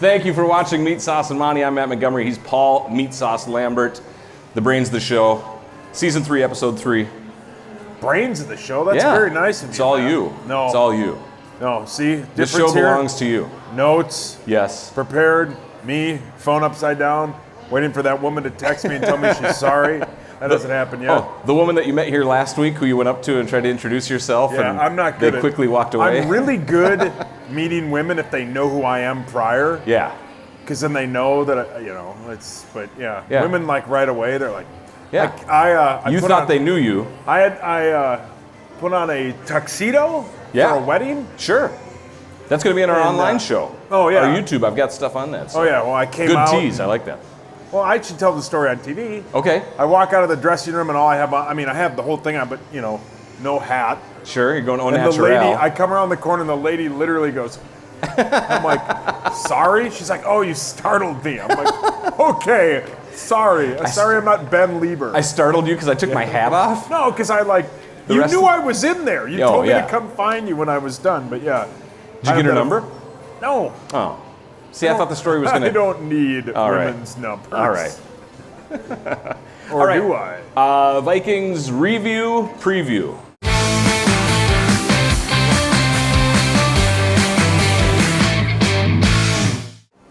Thank you for watching Meatsauce and Monty. I'm Matt Montgomery. He's Paul Meatsauce Lambert, the brains of the show. Season 3, episode 3. Brains of the show? That's very nice of you. It's all you. No. It's all you. No, see? This show belongs to you. Notes. Yes. Prepared. Me, phone upside down, waiting for that woman to text me and tell me she's sorry. That doesn't happen yet. Oh, the woman that you met here last week who you went up to and tried to introduce yourself. Yeah, and I'm not good They quickly walked away. I'm really good meeting women if they know who I am prior. Yeah. Because then they know that, women like right away, they're like, yeah. You thought they knew you. I put on a tuxedo for a wedding. Sure. That's going to be in our online show. Oh, yeah. Our YouTube, I've got stuff on that. So. Oh, yeah. Well, I came out. Good tease. I like that. Well, I should tell the story on TV. Okay. I walk out of the dressing room and all I have on, I have the whole thing on, but, no hat. Sure, you're going au natural. naturel. And the lady, I come around the corner and the lady literally goes, I'm like, sorry? She's like, oh, you startled me. I'm like, okay, sorry. Sorry I'm not Ben Lieber. I startled you because I took my hat off? No, because you knew I was in there. You told me to come find you when I was done, but yeah. Did you get her number? No. Oh. See, I thought the story was going to... I don't need women's numbers. All right. Or do I? Vikings review, preview.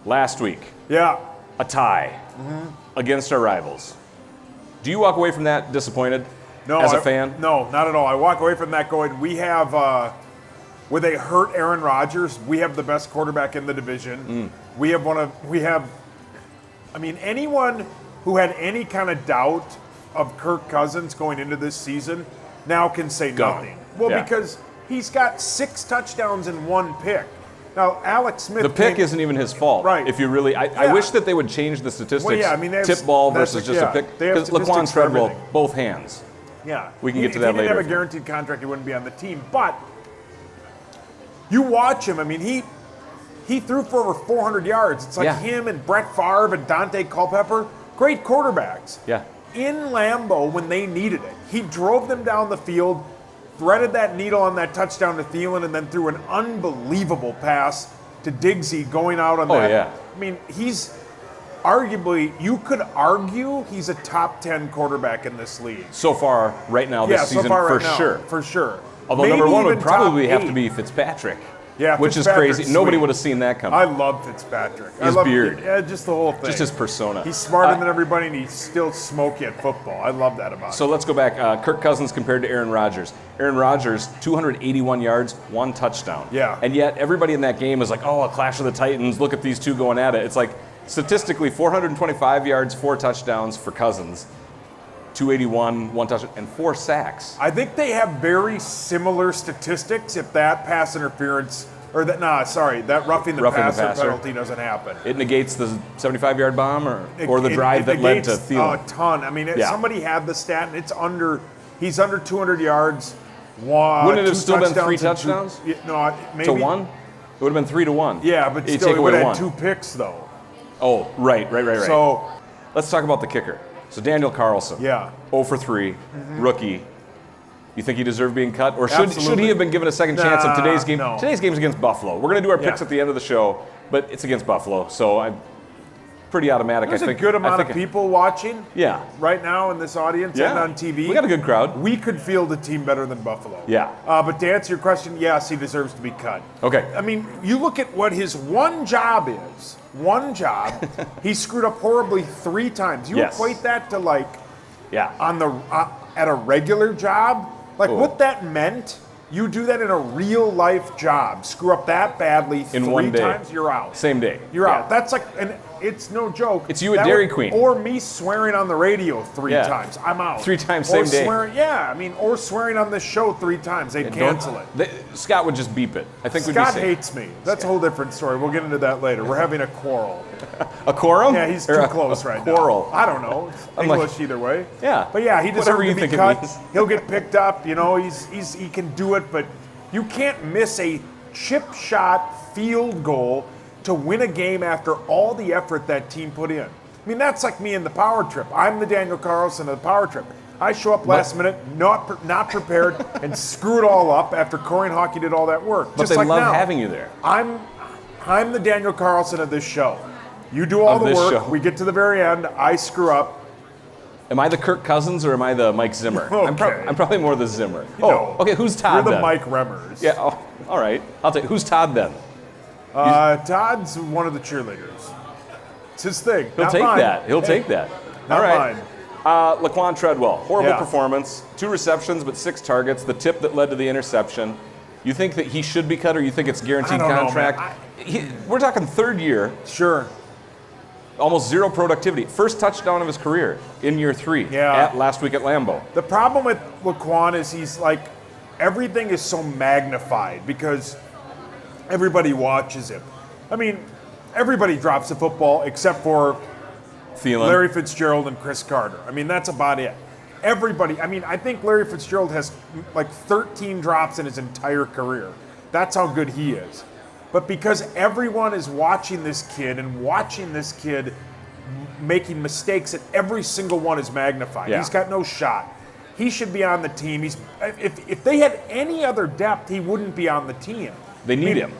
Last week. Yeah. A tie against our rivals. Do you walk away from that disappointed as a fan? No, not at all. I walk away from that going, we have... where they hurt Aaron Rodgers, we have the best quarterback in the division. Anyone who had any kind of doubt of Kirk Cousins going into this season now can say nothing. Well, because he's got 6 touchdowns and 1 pick. Now, Alex Smith... The pick isn't even his fault. Right. If you really... I wish that they would change the statistics. Well, tip ball versus just a pick. Because Laquan Treadwell, both hands. Yeah. We can get to that later. If he didn't have a guaranteed contract, he wouldn't be on the team. But... you watch him, he threw for over 400 yards. It's like him and Brett Favre and Dante Culpepper, great quarterbacks. Yeah. In Lambeau when they needed it. He drove them down the field, threaded that needle on that touchdown to Thielen, and then threw an unbelievable pass to Diggsy going out on that. Yeah. He's arguably, you could argue he's a top 10 quarterback in this league. So far, right now, this season, for sure. Although Maybe number one would even probably top have 8. to be Fitzpatrick. Yeah, which is Fitzpatrick's crazy. Nobody sweet. would have seen that coming. I love Fitzpatrick. His beard. Yeah, just the whole thing. Just his persona. He's smarter than everybody, and he's still smoky at football. I love that about him. So let's go back. Kirk Cousins compared to Aaron Rodgers. Aaron Rodgers, 281 yards, 1 touchdown. Yeah. And yet everybody in that game is like, oh, a clash of the Titans. Look at these two going at it. It's like statistically 425 yards, 4 touchdowns for Cousins. 281, 1 touchdown, and 4 sacks. I think they have very similar statistics if that pass interference, that roughing the passer penalty doesn't happen. It negates the 75-yard bomb or the drive that led to Thielen. A ton. Somebody had the stat, and he's under 200 yards. Wouldn't it have still been 3 touchdowns? Maybe. To 1? It would have been 3-1. Yeah, but you still, take he away would have 1. had 2 picks, though. Oh, right. So let's talk about the kicker. So Daniel Carlson, 0 for 3, rookie. You think he deserved being cut, or should he have been given a second chance in today's game? No. Today's game's against Buffalo. We're going to do our picks at the end of the show, but it's against Buffalo, so I'm pretty automatic. There's a good amount of people watching. Yeah. Right now in this audience and on TV. We got a good crowd. We could field a team better than Buffalo. Yeah. But to answer your question, yes, he deserves to be cut. Okay. You look at what his one job is. He screwed up horribly 3 times. You equate that to at a regular job, what that meant. You do that in a real life job. Screw up that badly in 3 one day. times, you're out. Same day. You're out. That's and it's no joke. It's you at Dairy Queen. Or me swearing on the radio 3 times. I'm out. 3 times same day. Or swearing on this show 3 times. They'd cancel it. Scott would just beep it. I think Scott hates me. That's a whole different story. We'll get into that later. We're having a quarrel. A quorum? Yeah, he's too close right now. Quarrel. I don't know. It's English either way. Yeah. But yeah, he deserves to be cut. He'll get picked up. He can do it, but you can't miss a chip shot field goal to win a game after all the effort that team put in. That's like me in the power trip. I'm the Daniel Carlson of the power trip. I show up last minute, not prepared, and screw it all up after Corey and Hockey did all that work. But they love having you there. I'm the Daniel Carlson of this show. You do all the work. We get to the very end. I screw up. Am I the Kirk Cousins or am I the Mike Zimmer? Okay. I'm probably more the Zimmer. No. Okay. Who's Todd You're the then? Mike Remmers. Yeah. Oh, all right. I'll take. Who's Todd then? Todd's one of the cheerleaders. It's his thing. He'll take that. He'll take that. Not all right. mine. Laquan Treadwell, horrible Yeah. performance. 2 receptions, but 6 targets. The tip that led to the interception. You think that he should be cut, or you think it's guaranteed I don't know, contract? man. We're talking 3rd year, Sure. almost 0 productivity. First touchdown of his career in year 3 at last week at Lambeau. The problem with Laquan is he's like, everything is so magnified because everybody watches him. I mean, everybody drops the football except for Thielen. Larry Fitzgerald and Chris Carter. I mean, that's about it. Everybody, I mean, I think Larry Fitzgerald has like 13 drops in his entire career. That's how good he is. But because everyone is watching this kid and watching this kid making mistakes, and every single one is magnified. Yeah. He's got no shot. He should be on the team. If they had any other depth, he wouldn't be on the team. They need him.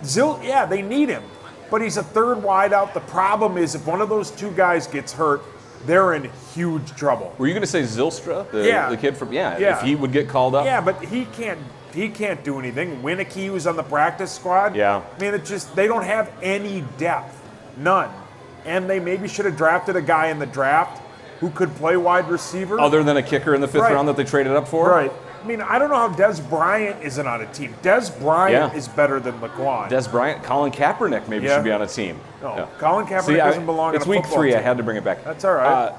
They need him. But he's a 3rd wideout. The problem is if one of those 2 guys gets hurt, they're in huge trouble. Were you going to say Zylstra, the kid from? Yeah. If he would get called up. Yeah, but he can't do anything. Winnicky was on the practice squad. Yeah. I mean, it's just they don't have any depth, none. And they maybe should have drafted a guy in the draft who could play wide receiver. Other than a kicker in the 5th round that they traded up for. Right. I mean, I don't know how Des Bryant isn't on a team. Des Bryant is better than Laquan. Des Bryant, Colin Kaepernick maybe should be on a team. No, Colin Kaepernick doesn't belong on a football team. It's week 3. I had to bring it back. That's all right.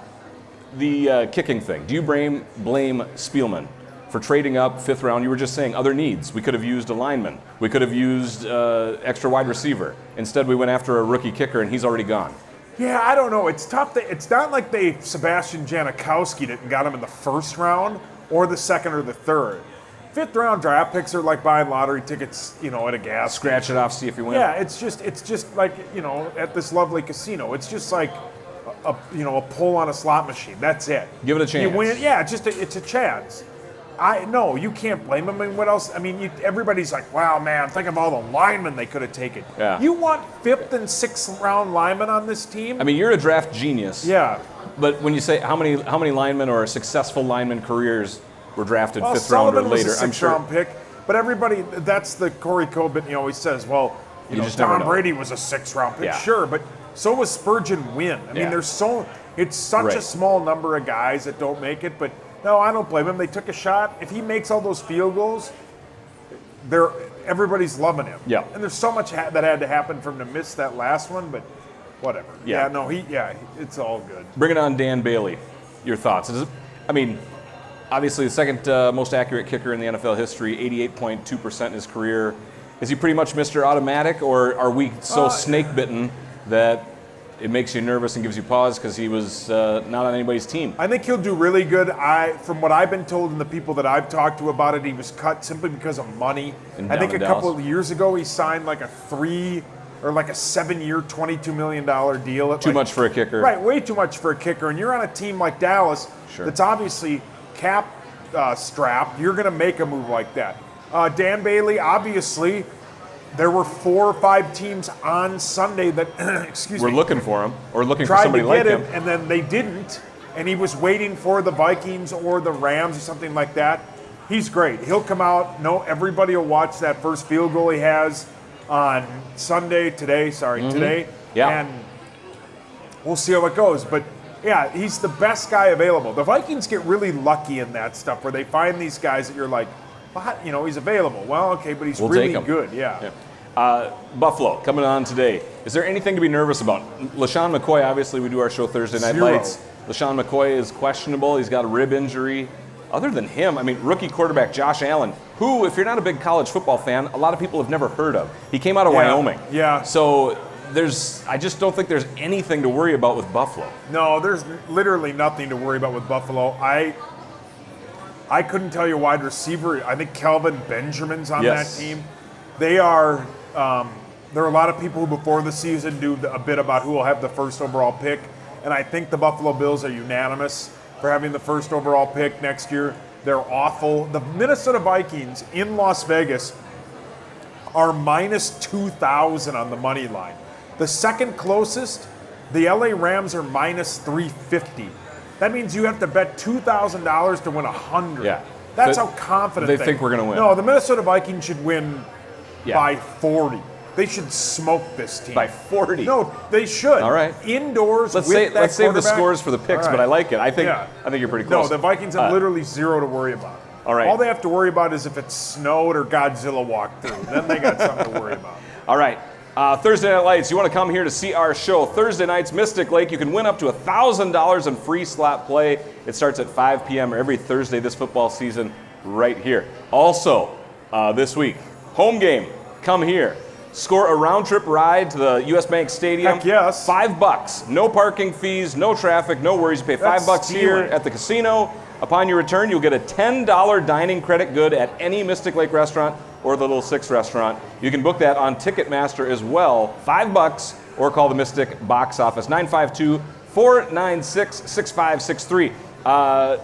The kicking thing. Do you blame Spielman for trading up 5th round? You were just saying other needs. We could have used a lineman. We could have used extra wide receiver. Instead, we went after a rookie kicker, and he's already gone. Yeah, I don't know. It's tough. It's not like they Sebastian Janikowski didn't got him in the 1st round or the 2nd or the 3rd. 5th round draft picks are like buying lottery tickets, at a gas Scratch station. it off, see if you win. Yeah, it's just like, at this lovely casino. It's just like a pull on a slot machine. That's it. Give it a chance. You win. Yeah, it's a chance. No, you can't blame them. I mean, what else? I mean, everybody's like, wow, man, think of all the linemen they could have taken. Yeah. You want 5th and 6th round linemen on this team? I mean, you're a draft genius. Yeah. But when you say how many linemen or successful lineman careers were drafted 5th round or Sullivan later, was a 6th round pick. But everybody, that's the Corey Coben, he always says, well, just never Tom know. Brady was a 6th round pick. Yeah. Sure, but so was Spurgeon Wynn. I mean, it's such a small number of guys that don't make it, but no, I don't blame him. They took a shot. If he makes all those field goals, everybody's loving him. Yeah. And there's so much that had to happen for him to miss that last one, but whatever. Yeah. It's all good. Bring it on, Dan Bailey. Your thoughts? Obviously the 2nd most accurate kicker in the NFL history, 88.2% in his career. Is he pretty much Mr. Automatic, or are we so snake-bitten that it makes you nervous and gives you pause because he was not on anybody's team? I think he'll do really good. From what I've been told and the people that I've talked to about it, he was cut simply because of money. I think a couple of years ago he signed like a 7-year, $22 million deal. Too much for a kicker. Right, way too much for a kicker. And you're on a team like Dallas that's obviously cap strapped. You're going to make a move like that. Dan Bailey, obviously, there were 4 or 5 teams on Sunday that, we're looking for him, or looking for somebody like him. And then they didn't, and he was waiting for the Vikings or the Rams or something like that. He's great. He'll come out. Everybody will watch that first field goal he has on today. Yeah. And we'll see how it goes. But yeah, he's the best guy available. The Vikings get really lucky in that stuff where they find these guys that you're like, well, he's available. Well, okay, but he's really good. Yeah. Buffalo coming on today. Is there anything to be nervous about? Lesean Mccoy, obviously, we do our show Thursday Night Lights. Lesean Mccoy is questionable. He's got a rib injury. Other than him, rookie quarterback Josh Allen, who, if you're not a big college football fan, a lot of people have never heard of. He came out of Wyoming. Yeah. So I just don't think there's anything to worry about with Buffalo. No, there's literally nothing to worry about with Buffalo. I couldn't tell you wide receiver. I think Kelvin Benjamin's on that team. They are. There are a lot of people who before the season do a bit about who will have the first overall pick, and I think the Buffalo Bills are unanimous for having the first overall pick next year. They're awful. The Minnesota Vikings in Las Vegas are minus 2,000 on the money line. The second closest, the LA Rams are minus 350. That means you have to bet $2,000 to win 100. Yeah. That's how confident they think we're going to win. No, the Minnesota Vikings should win by 40. They should smoke this team. By 40? No, they should. All right. Indoors Let's with let's save the quarterback. scores for the picks, but I like it. I think you're pretty close. No, the Vikings have literally zero to worry about. All right. All they have to worry about is if it snowed or Godzilla walked through. Then they got something to worry about. All right. Thursday Night Lights, you want to come here to see our show. Thursday nights, Mystic Lake. You can win up to $1,000 in free slot play. It starts at 5 p.m. every Thursday this football season right here. Also, this week, home game. Come here. Score a round-trip ride to the U.S. Bank Stadium. Heck yes. $5. No parking fees, no traffic, no worries. You pay $5 here at the casino. Upon your return, you'll get a $10 dining credit good at any Mystic Lake restaurant or the Little Six restaurant. You can book that on Ticketmaster as well. $5 or call the Mystic box office, 952-496-6563.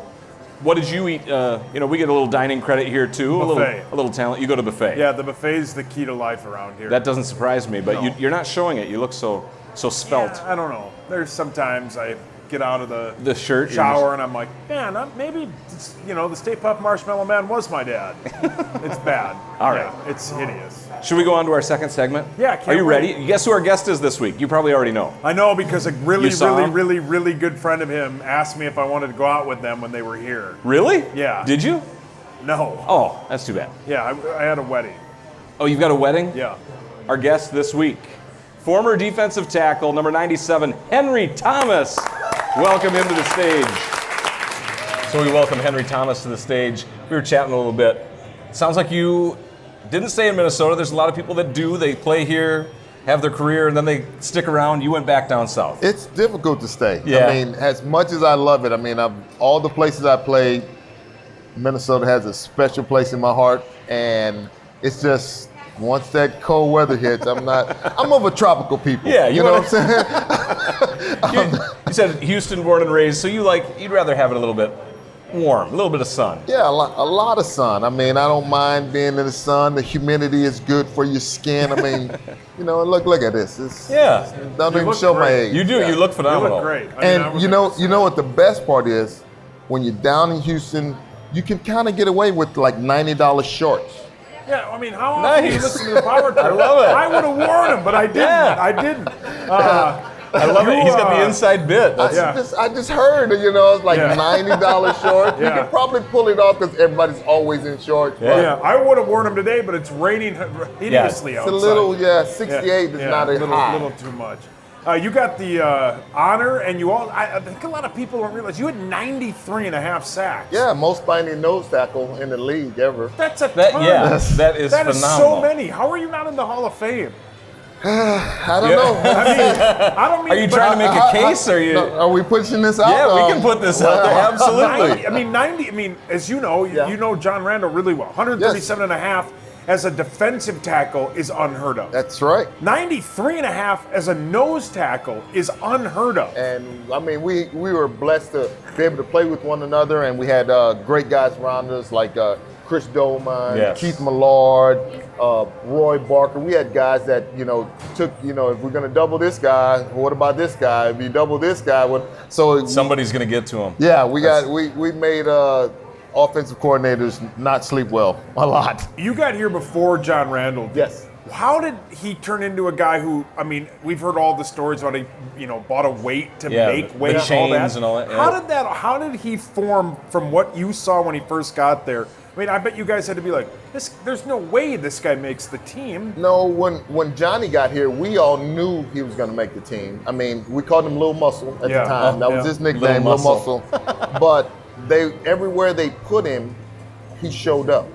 What did you eat? We get a little dining credit here too. Buffet. A little talent. You go to buffet. Yeah, the buffet's the key to life around here. That doesn't surprise me, but you're not showing it. You look so svelte. Yeah, I don't know. There's sometimes I get out of the shirt shower and I'm like, man, maybe the Stay Puft Marshmallow Man was my dad. It's bad. All right. Yeah, it's hideous. Should we go on to our second segment? Yeah, can't Are you wait. ready? Guess who our guest is this week? You probably already know. I know because a really, You saw really, him? really, really good friend of him asked me if I wanted to go out with them when they were here. Really? Yeah. Did you? No. Oh, that's too bad. Yeah, I had a wedding. Oh, you've got a wedding? Yeah. Our guest this week, former defensive tackle, number 97, Henry Thomas. Welcome him to the stage. So we welcome Henry Thomas to the stage. We were chatting a little bit. Sounds like you didn't stay in Minnesota. There's a lot of people that do. They play here, have their career, and then they stick around. You went back down south. It's difficult to stay. Yeah. I mean, as much as I love it, all the places I played, Minnesota has a special place in my heart, and it's just once that cold weather hits, I'm of a tropical people. Yeah, you know what I'm saying? You said Houston, born and raised, so you'd rather have it a little bit warm, a little bit of sun. Yeah, a lot of sun. I don't mind being in the sun. The humidity is good for your skin. Look at this. Don't even show my age. You do. Yeah. You look phenomenal. You look great. And you know what the best part is? When you're down in Houston, you can kind of get away with like $90 shorts. Yeah, how often do you listen to the Power Trip? I love it. I would have worn him, but I didn't. Yeah. I didn't. I love it. He's got the inside bit. I just heard, it's like $90 shorts. Yeah. You can probably pull it off because everybody's always in shorts. Yeah, I would have worn them today, but it's raining hideously It's outside. a little, 68 is not a high. A little too much. You got the honor, and I think a lot of people don't realize you had 93.5 sacks. Yeah, most by any nose tackle in the league ever. That's a ton. That is That phenomenal. is so many. How are you not in the Hall of Fame? I don't know. I don't mean. Are you trying to make a case? Or you? Are we pushing this out? Yeah, we can put this out there. Absolutely. 90. As you know, you know John Randall really well. 137.5 as a defensive tackle is unheard of. That's right. 93.5 as a nose tackle is unheard of. And we were blessed to be able to play with one another, and we had great guys around us like Chris Dolman, Keith Millard, Roy Barker. We had guys that took if we're going to double this guy, what about this guy? If you double this guy, Somebody's going to get to him. Yeah, we made offensive coordinators not sleep well a lot. You got here before John Randall did. Yes. How did he turn into a guy who, we've heard all the stories about he, bought a weight to make weight the chains and all that. Yeah. How did he form from what you saw when he first got there? I bet you guys had to be like, there's no way this guy makes the team. No, when Johnny got here, we all knew he was going to make the team. We called him Little Muscle at the time. That was his nickname, Little Muscle. But everywhere they put him, he showed up.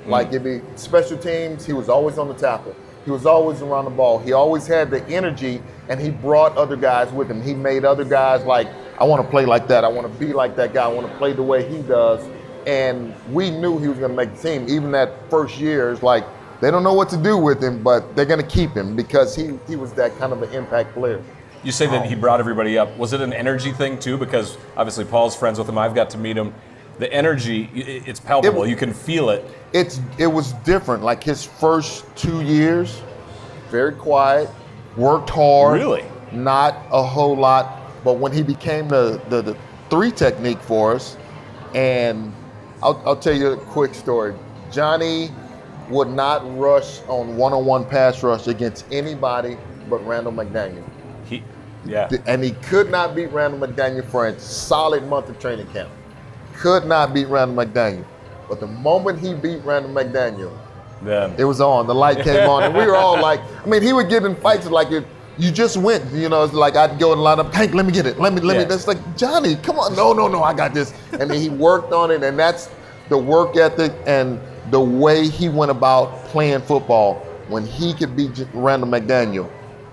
Like if he special teams, he was always on the tackle. He was always around the ball. He always had the energy, and he brought other guys with him. He made other guys like, I want to play like that. I want to be like that guy. I want to play the way he does. And we knew he was going to make the team. Even that first year, it's like they don't know what to do with him, but they're going to keep him because he was that kind of an impact player. You say that he brought everybody up. Was it an energy thing too? Because obviously Paul's friends with him. I've got to meet him. The energy, it's palpable. You can feel it. It was different. Like his first 2 years, very quiet, worked hard. Really? Not a whole lot. But when he became the 3 technique for us, and I'll tell you a quick story. Johnny would not rush on one-on-one pass rush against anybody but Randall McDaniel. And he could not beat Randall McDaniel for a solid month of training camp. Could not beat Randall McDaniel. But the moment he beat Randall McDaniel, it was on. The light came on. And we were all like, I mean, he would get in fights like you just went. You know, it's like I'd go and line up, Hank, let me get it. Let me. That's like, Johnny, come on. No, I got this. And then he worked on it. And that's the work ethic and the way he went about playing football. When he could beat Randall McDaniel,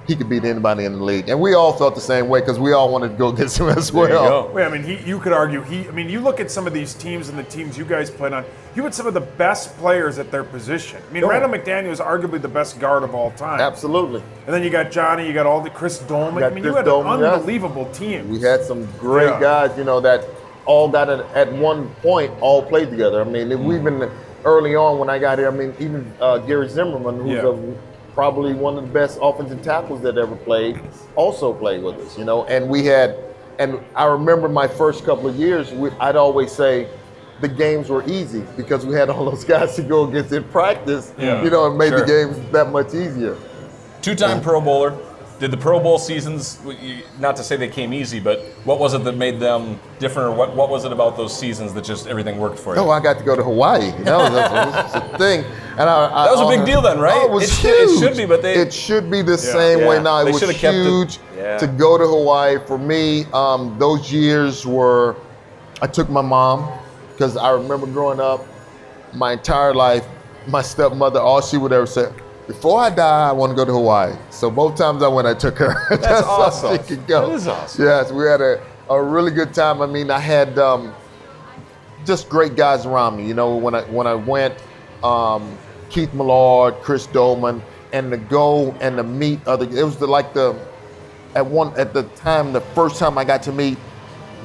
he could beat anybody in the league. And we all felt the same way because we all wanted to go against him as well. There you go. Wait, I mean, you could argue you look at some of these teams and the teams you guys played on, you had some of the best players at their position. I mean, Randall McDaniel is arguably the best guard of all time. Absolutely. And then you got Johnny, you got all the Chris Dolman. I mean, you had an unbelievable team. We had some great guys, you know, that all got at one point all played together. I mean, we've been early on when I got here. I mean, even Gary Zimmerman, who's probably one of the best offensive tackles that ever played, also played with us, you know. And I remember my first couple of years, I'd always say the games were easy because we had all those guys to go against in practice, you know, and made the games that much easier. 2-time Pro Bowler. Did the Pro Bowl seasons, not to say they came easy, but what was it that made them different, or what was it about those seasons that just everything worked for you? Oh, I got to go to Hawaii. That was a thing. And that was a big deal then, right? Oh, it was huge. It should be, but it should be the same way now. It was huge to go to Hawaii. For me, those years were, I took my mom, because I remember growing up, my entire life, my stepmother, all she would ever say, before I die, I want to go to Hawaii. So both times I went, I took her. That's awesome. She could go. That is awesome. Yes, we had a really good time. I mean, I had just great guys around me. You know, when I went, Keith Millard, Chris Dolman, and to go and to meet other. It was at the time, the first time I got to meet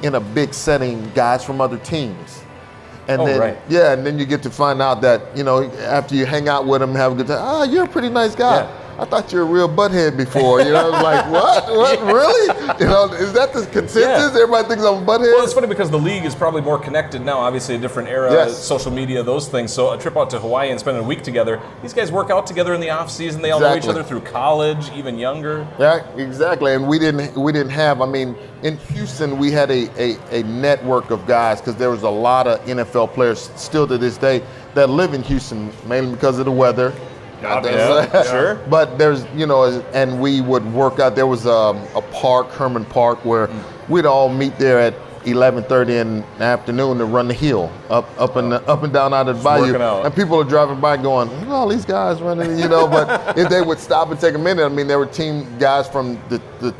in a big setting guys from other teams. And and then you get to find out that, you know, after you hang out with them, have a good time, you're a pretty nice guy. Yeah. I thought you were a real butthead before. You know, I was like, what, really? You know, is that the consensus? Yeah. Everybody thinks I'm a butthead? Well, it's funny because the league is probably more connected now, obviously a different era, social media, those things. So a trip out to Hawaii and spending a week together, these guys work out together in the off season. They all know each other through college, even younger. Yeah, exactly. And we didn't have, I mean, in Houston, we had a network of guys because there was a lot of NFL players still to this day that live in Houston, mainly because of the weather. Sure. But there's, you know, and we would work out. There was a park, Herman Park, where we'd all meet there at 11:30 in the afternoon to run the hill up and down out of the bayou. And people are driving by going, look at all these guys running, you know. But if they would stop and take a minute, I mean, there were team guys from the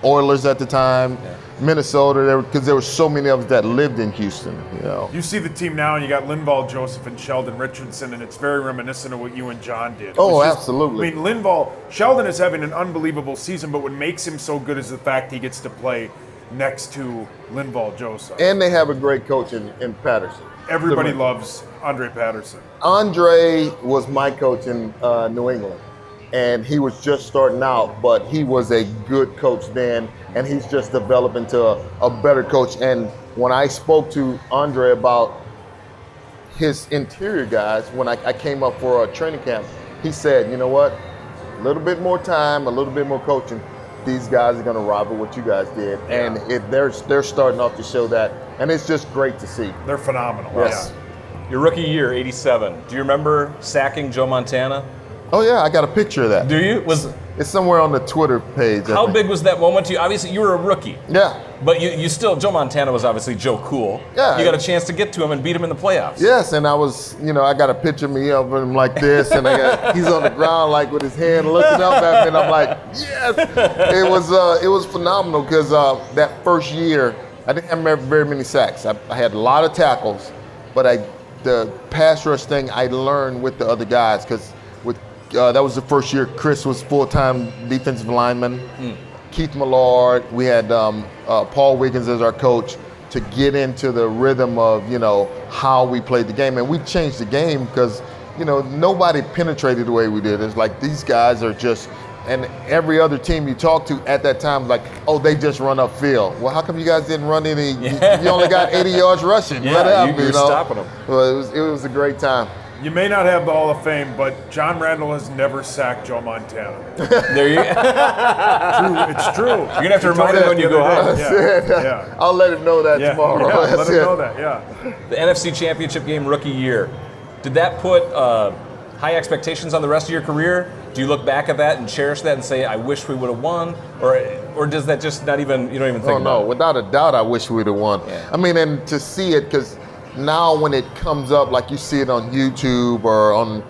Oilers at the time. Minnesota, because there were so many of us that lived in Houston. You know, you see the team now, and you got Linval Joseph and Sheldon Richardson, and it's very reminiscent of what you and John did. Oh, absolutely. I mean, Sheldon is having an unbelievable season, but what makes him so good is the fact he gets to play next to Linval Joseph. And they have a great coach in Patterson. Everybody loves Andre Patterson. Andre was my coach in New England. And he was just starting out, but he was a good coach then, and he's just developed into a better coach. And when I spoke to Andre about his interior guys, when I came up for a training camp, he said, you know what, a little bit more time, a little bit more coaching, these guys are going to rival what you guys did. Yeah. And they're starting off to show that, and it's just great to see. They're phenomenal. Yes. Yeah. Your rookie year, 87. Do you remember sacking Joe Montana? Oh yeah, I got a picture of that. Do you? It's somewhere on the Twitter page. How big was that moment to you? Obviously, you were a rookie. Yeah. But you still, Joe Montana was obviously Joe Cool. Yeah. You got a chance to get to him and beat him in the playoffs. Yes, and I was, you know, I got a picture of me of him like this, and he's on the ground like with his hand looking up at me, and I'm like, yes. It was phenomenal because that first year, I didn't have very many sacks. I had a lot of tackles, but the pass rush thing I learned with the other guys because that was the first year Chris was full-time defensive lineman. Keith Millard, we had Paul Wiggins as our coach. to get into the rhythm of, you know, how we played the game. And we changed the game because, you know, nobody penetrated the way we did. It's like these guys are just, and every other team you talk to at that time was like, oh, they just run upfield. Well, how come you guys didn't run any? You only got 80 yards rushing. Yeah, you're stopping them. Well, it was a great time. You may not have the Hall of Fame, but John Randall has never sacked Joe Montana. There you go. It's true. You're going to have to remind him when you go out. Yeah. I'll let him know that tomorrow. Yeah, let him know that, yeah. The NFC Championship game rookie year, did that put high expectations on the rest of your career? Do you look back at that and cherish that and say, I wish we would have won? Or does that just not even, you don't even think about it? Without a doubt, I wish we'd have won. Yeah. I mean, and to see it, because now when it comes up, like you see it on YouTube or on,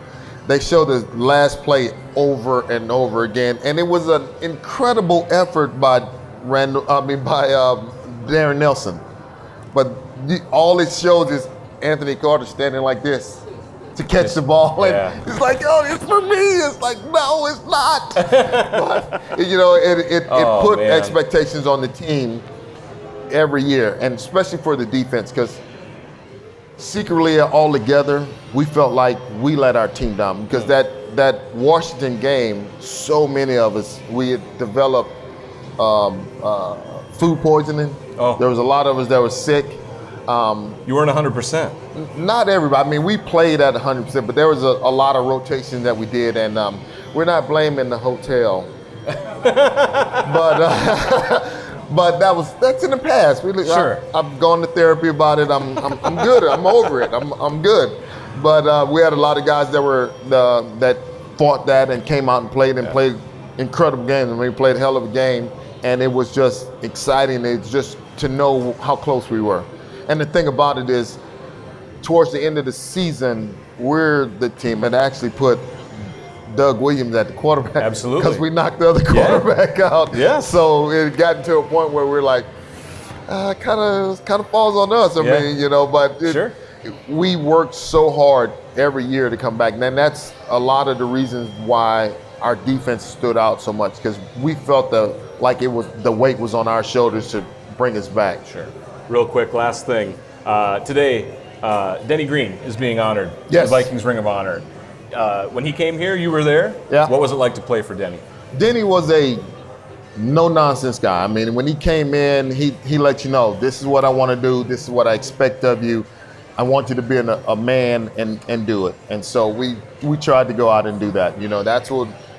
they show the last play over and over again, and it was an incredible effort by Darren Nelson. But all it shows is Anthony Carter standing like this to catch the ball, and it's like, oh, it's for me. It's like, no, it's not. But you know, it put expectations on the team every year, and especially for the defense, because secretly all together, we felt like we let our team down, because that Washington game, so many of us, we had developed food poisoning. There was a lot of us that were sick. You weren't 100%. Not everybody. I mean, we played at 100%, but there was a lot of rotations that we did, and we're not blaming the hotel. But that's in the past. Sure. I've gone to therapy about it. I'm good. I'm over it. I'm good. But we had a lot of guys that were that fought that and came out and played incredible games. I mean, we played a hell of a game, and it was just exciting. It's just to know how close we were. And the thing about it is, towards the end of the season, we're the team that actually put Doug Williams at the quarterback. Absolutely. Because we knocked the other quarterback out. Yeah. So it got to a point where we're like, kind of falls on us. I mean, you know, but we worked so hard every year to come back. And that's a lot of the reasons why our defense stood out so much, because we felt like the weight was on our shoulders to bring us back. Sure. Real quick, last thing. Today, Denny Green is being honored. Yes. The Vikings Ring of Honor. When he came here, you were there. Yeah. What was it like to play for Denny? Denny was a no-nonsense guy. I mean, when he came in, he let you know, this is what I want to do. This is what I expect of you. I want you to be a man and do it. And so we tried to go out and do that. You know, that's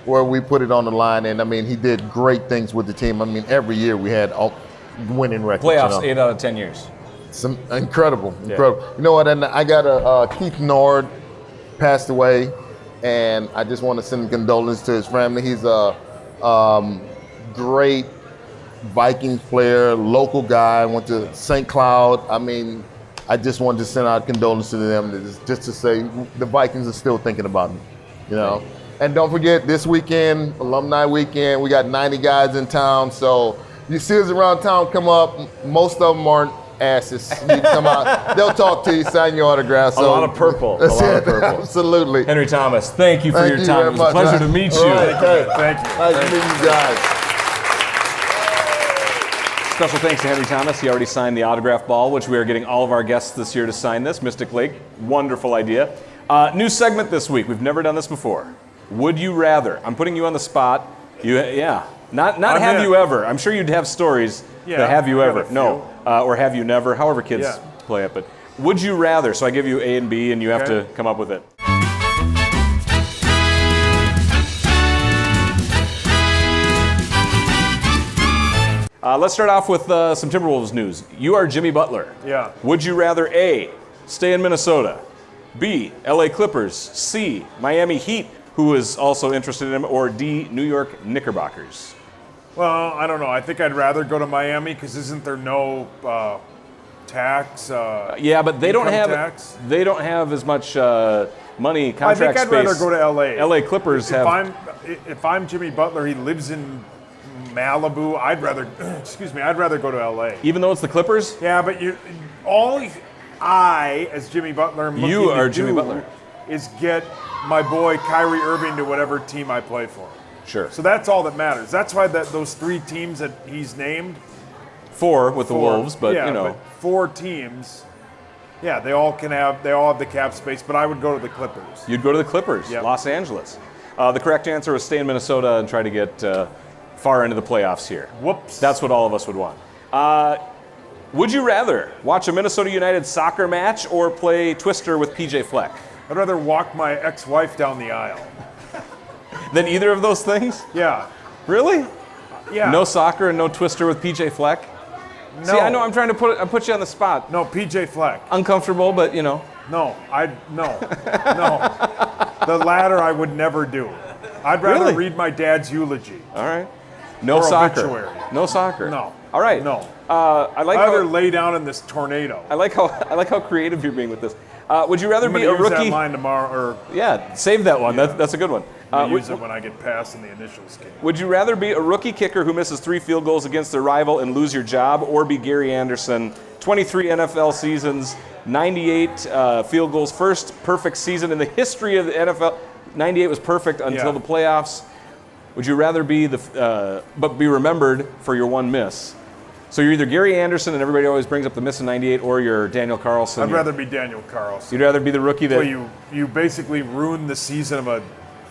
where we put it on the line. And I mean, he did great things with the team. I mean, every year we had winning records. Playoffs, 8 out of 10 years. Some incredible. You know what? And I got Keith Nord passed away, and I just want to send condolences to his family. He's a great Vikings player, local guy, went to St. Cloud. I mean, I just wanted to send out condolences to them, just to say the Vikings are still thinking about him, you know. And don't forget, this weekend, alumni weekend, we got 90 guys in town, so you see us around town, come up. Most of them aren't asses. You come out, they'll talk to you, sign your autograph. So. A lot of purple. Absolutely. Henry Thomas, thank you for your time. It was a pleasure to meet you. Thank you. Nice to meet you guys. Special thanks to Henry Thomas. He already signed the autograph ball, which we are getting all of our guests this year to sign this. Mystic Lake, wonderful idea. New segment this week. We've never done this before. Would you rather? I'm putting you on the spot. Not have you ever. I'm sure you'd have stories that have you ever. No, or have you never, however kids play it. But would you rather? So I give you A and B, and you have to come up with it. Let's start off with some Timberwolves news. You are Jimmy Butler. Yeah. Would you rather A, stay in Minnesota, B, LA Clippers, C, Miami Heat, who is also interested in him, or D, New York Knickerbockers? Well, I don't know. I think I'd rather go to Miami, because isn't there no tax? Yeah, but they don't have tax? They don't have as much money, contract space. I think I'd rather go to LA. LA Clippers If I'm Jimmy Butler, he lives in Malibu. I'd rather go to LA. Even though it's the Clippers? Yeah, but as Jimmy Butler, am looking to do is get my boy Kyrie Irving to whatever team I play for. Sure. So that's all that matters. That's why those three teams that he's named, 4 with the Wolves, but yeah, you know. but 4 teams. Yeah, they all have the cap space, but I would go to the Clippers. You'd go to the Clippers, Yep. Los Angeles. The correct answer was stay in Minnesota and try to get far into the playoffs here. Whoops. That's what all of us would want. Would you rather watch a Minnesota United soccer match or play Twister with PJ Fleck? I'd rather walk my ex-wife down the aisle. Than either of those things? Yeah. Really? Yeah. No soccer and no Twister with PJ Fleck? No. See, I know I'm trying to put you on the spot. No, PJ Fleck. Uncomfortable, but you know. No. No. The latter I would never do. I'd rather Really? read my dad's eulogy. All right. No Or soccer. obituary. No soccer. No. All right. No. I like I'd rather how lay down in this tornado. I like how creative you're being with this. Would you rather I'm be gonna a use rookie? that line tomorrow, or Yeah, save that one. Yeah. That's a good one. I'll use it when I get past in the initials game. Would you rather be a rookie kicker who misses 3 field goals against their rival and lose your job, or be Gary Anderson, 23 NFL seasons, 98 field goals, first perfect season in the history of the NFL? 98 was perfect until Yeah. the playoffs. Would you rather be but be remembered for your one miss? So you're either Gary Anderson, and everybody always brings up the miss in 98, or you're Daniel Carlson. I'd rather be Daniel Carlson. You'd rather be the rookie that... Well, you basically ruined the season of an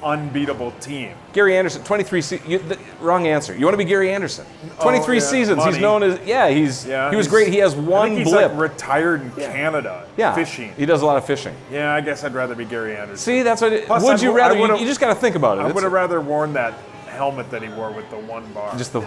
unbeatable team. Gary Anderson, 23 wrong answer. You want to be Gary Anderson. 23 yeah, seasons. money. He's known as, he was great. He has I one think he's blip. like retired in Canada fishing. He does a lot of fishing. Yeah, I guess I'd rather be Gary Anderson. See, that's what Plus, would you rather? I would've- You just got to think about it. I It's- would have rather worn that helmet that he wore with the one bar. Just the...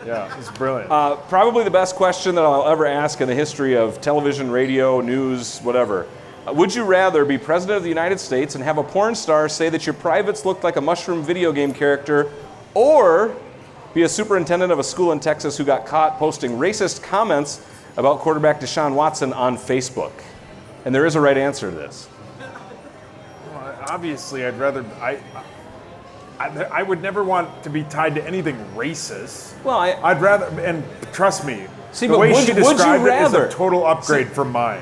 yeah, it's brilliant. Probably the best question that I'll ever ask in the history of television, radio, news, whatever. Would you rather be president of the United States and have a porn star say that your privates looked like a mushroom video game character, or be a superintendent of a school in Texas who got caught posting racist comments about quarterback Deshaun Watson on Facebook? And there is a right answer to this. Well, obviously, I'd rather. I would never want to be tied to anything racist. Well, I'd rather, and trust me, See, the but way would- she would you described it is rather- a total upgrade from mine.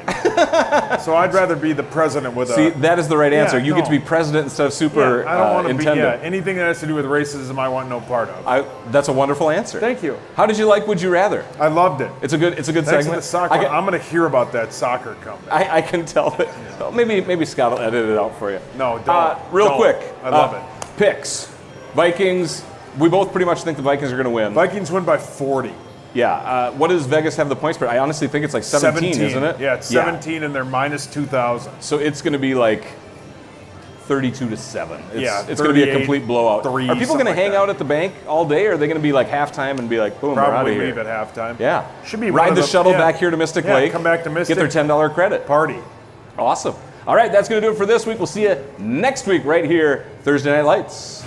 So I'd rather be the president with See, a. that is the right answer. Yeah, You get to be no. president instead of Yeah, super I don't want to be. intendant. Yeah, anything that has to do with racism, I want no part of. That's a wonderful answer. Thank you. How did you like Would You Rather? I loved it. It's a good Thanks to segment. the soccer. I'm going to hear about that soccer comeback. I can tell that. Well, maybe Scott will edit it out for you. No, don't. Real Don't. quick. I love it. Picks. Vikings. We both pretty much think the Vikings are going to win. Vikings win by 40. Yeah. What does Vegas have the point spread? I honestly think it's like 17, isn't it? Yeah, it's 17 and they're minus 2,000. So it's going to be like 32-7. Yeah, It's going to be a 38, complete blowout. 3, Are people going to something hang like that. out at the bank all day, or are they going to be like halftime and be like, boom, we're out of Probably here? leave at halftime. Yeah. Should be one Ride of the shuttle yeah. back here to Mystic Yeah, Lake. come back to Mystic. Get their $10 credit. Party. Awesome. All right, that's going to do it for this week. We'll see you next week right here, Thursday Night Lights.